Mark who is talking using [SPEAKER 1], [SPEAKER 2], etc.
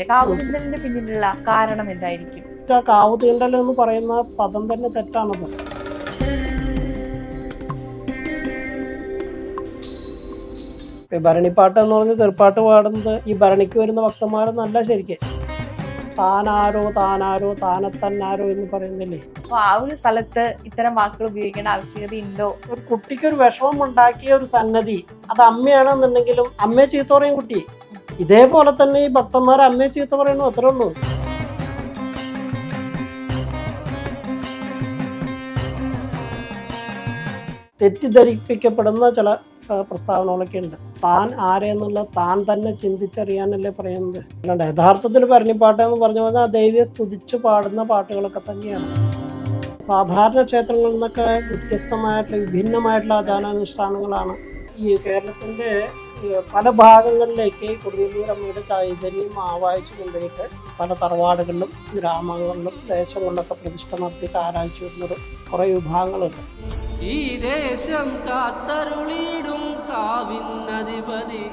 [SPEAKER 1] പറയുന്നില്ലേ, കാവുതീണ്ടലിന്റെ പിന്നിലുള്ള കാരണം എന്തായിരിക്കും?
[SPEAKER 2] കാവുതീണ്ടൽ എന്ന് പറയുന്ന പദം തന്നെ തെറ്റാണത്. ഭരണിപ്പാട്ട് എന്ന് പറഞ്ഞ് തെറുപ്പാട്ട് പാടുന്നത് ഈ ഭരണിക്ക് വരുന്ന ഭക്തന്മാരൊന്നല്ല ശരിക്കും. താനാരോ താനാരോ താനത്തന്നാരോ എന്ന് പറയുന്നില്ലേ.
[SPEAKER 1] അപ്പൊ ആ ഒരു സ്ഥലത്ത് ഇത്തരം വാക്കുകൾ ഉപയോഗിക്കേണ്ട ആവശ്യകത ഉണ്ടോ?
[SPEAKER 2] ഒരു കുട്ടിക്ക് ഒരു വിഷമം ഉണ്ടാക്കിയ ഒരു സംഗതി അത് അമ്മയാണെന്നുണ്ടെങ്കിലും അമ്മയെ ചീത്ത പറയും കുട്ടി. ഇതേപോലെ തന്നെ ഈ ഭക്തന്മാർ അമ്മയെ ചീത്ത പറയുന്നു, അത്രേ ഉള്ളൂ. തെറ്റിദ്ധരിപ്പിക്കപ്പെടുന്ന ചില പ്രസ്താവനകളൊക്കെ ഉണ്ട്. താൻ ആരെന്നുള്ള താൻ തന്നെ ചിന്തിച്ചറിയാനല്ലേ പറയുന്നത്. അല്ലാണ്ട് യഥാർത്ഥത്തിൽ ഭരണിപ്പാട്ട് എന്ന് പറഞ്ഞു കഴിഞ്ഞാൽ ദൈവയെ സ്തുതിച്ച് പാടുന്ന പാട്ടുകളൊക്കെ തന്നെയാണ്. സാധാരണ ക്ഷേത്രങ്ങളിൽ നിന്നൊക്കെ വ്യത്യസ്തമായിട്ടുള്ള വിഭിന്നമായിട്ടുള്ള ആചാരാനുഷ്ഠാനങ്ങളാണ് ഈ കേരളത്തിൻ്റെ പല ഭാഗങ്ങളിലേക്ക് കൊടുങ്ങല്ലൂർ അമ്മയുടെ ചൈതന്യം ആവാഹിച്ചു കൊണ്ടുപോയിട്ട് പല തറവാടുകളിലും ഗ്രാമങ്ങളിലും ദേശങ്ങളിലൊക്കെ പ്രതിഷ്ഠ നടത്തിയിട്ട് ആരാധിച്ചു വരുന്നത് കുറേ വിഭാഗങ്ങളുണ്ട്.
[SPEAKER 3] ഈ ദേശം കാത്തരുളിടും കാവിന്നധിപതി